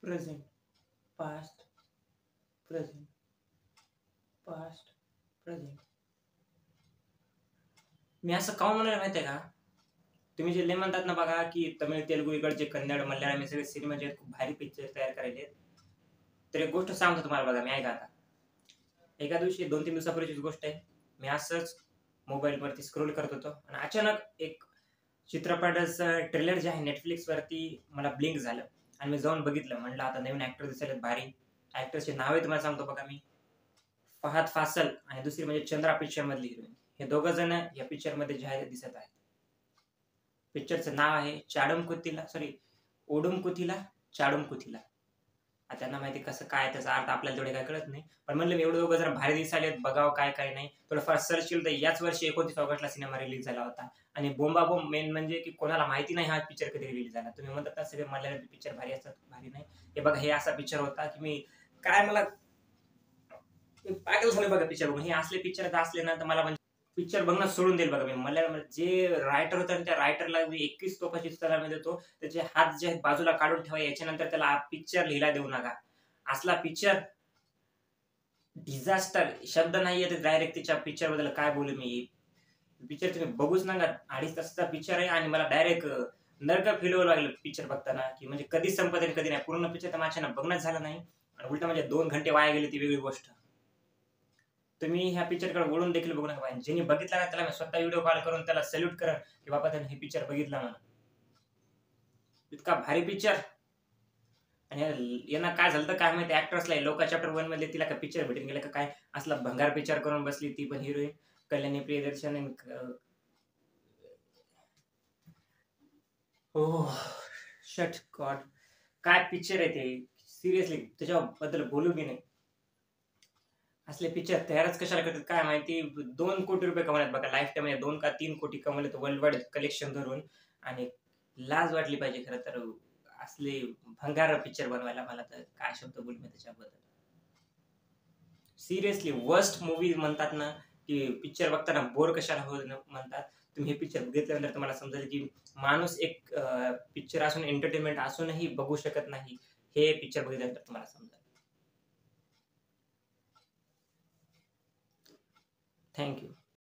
Present, past, present, past, present. मी असं काऊन म्हणाले माहिती आहे का? तुम्ही जे लय म्हणतात ना बघा, की तमिळ, तेलुगू, इकडचे कन्नड, मल्याळम हे सगळे सिनेमा जे आहेत खूप भारी पिक्चर तयार करायले आहेत. तर एक गोष्ट सांगतो तुम्हाला बघा, मी ऐका आता. एका दिवशी 2-3 दिवसापूर्वीचीच गोष्ट आहे. मी असंच मोबाईलवरती स्क्रोल करत होतो आणि अचानक एक चित्रपटाचं ट्रेलर जे आहे Netflixवरती मला ब्लिंक झालं आणि मी जाऊन बघितलं. म्हणलं आता नवीन ॲक्टर दिसायलेत भारी. ॲक्टरचे नावही तुम्हाला सांगतो बघा मी. फहाद फासल आणि दुसरी म्हणजे चंद्रा पिक्चरमधली हिरोईन. हे दोघं जण या पिक्चरमध्ये जे आहे दिसत आहेत. पिक्चरचं नाव आहे ओडुम कुथिला चाडुम कुथिला. आता त्यांना माहिती कसं काय त्याचा अर्थ आपल्याला तेवढे काय कळत नाही. पण म्हणलं मी एवढे दोघं जरा भारी दिसायलेत, बघावं काय काय नाही. थोडंफार सर्च केलं तर याच वर्षी 29 ऑगस्टला सिनेमा रिलीज झाला होता. आणि बोंबाबोंब मेन म्हणजे की कोणाला माहिती नाही हा पिक्चर कधी रिलीज झाला. तुम्ही म्हणतात ना सगळे मल्याळम पिक्चर भारी असतात, भारी नाही. हे बघा हे असा पिक्चर होता की मी काय मला पागल झालो बघा पिक्चर बघून. हे असले पिक्चर असले ना तर मला म्हणजे पिक्चर बघणं सोडून देईल बघा मी. मल्याळम जे रायटर होता त्या रायटरला मी 21 तोफाची सलामी देतो. त्याचे हात जे आहेत बाजूला काढून ठेवा. याच्यानंतर त्याला पिक्चर लिहायला देऊ नका. असला पिक्चर डिझास्टर शब्द नाहीये ते डायरेक्ट त्याच्या पिक्चरबद्दल काय बोलू मी. पिक्चर तुम्ही बघूच नका. 2.5 तासाचा पिक्चर आहे आणि मला डायरेक्ट नरक फील व्हायला लागलं पिक्चर बघताना, की म्हणजे कधी संपत आणि कधी नाही. पूर्ण पिक्चर तर माझ्यानं बघणंच झालं नाही आणि उलट म्हणजे 2 घंटे वाया गेले ती वेगळी गोष्ट. तुम्ही ह्या पिक्चरकडे वळून देखील बघू नका. ज्यांनी बघितला ना त्याला मी स्वतः व्हिडिओ कॉल करून त्याला सॅल्यूट करेन, की बाबा त्याने हे पिक्चर बघितला म्हणून. इतका भारी पिक्चर. आणि यांना काय झालं काय माहिती ॲक्ट्रेसला लोका चॅप्टर 1 मध्ये तिला काय पिक्चर भेटून गेला का काय? असला भंगार पिक्चर करून बसली ती पण हिरोईन कल्याणी प्रियदर्शन. ओह शट गॉड. काय पिक्चर आहे ते. सिरियसली त्याच्याबद्दल बोलू बी नाही. असले पिक्चर तयारच कशाला करतात काय माहिती. 2 कोटी रुपये कमवलेत बघा लाईफ टाईम मध्ये. 2 का 3 कोटी कमवलेत वर्ल्ड वाईड कलेक्शन धरून. आणि लाज वाटली पाहिजे खरं तर असले भंगार पिक्चर बनवायला. मला तर काय शब्द बोलू मी त्याच्याबद्दल. सिरियसली वर्स्ट मूवी म्हणतात ना, की पिक्चर बघताना बोर कशाला होत म्हणतात. तुम्ही हे पिक्चर बघितल्यानंतर तुम्हाला समजेल की माणूस एक पिक्चर असून एंटरटेनमेंट असूनही बघू शकत नाही. हे पिक्चर बघितल्यानंतर तुम्हाला समजेल. Thank you.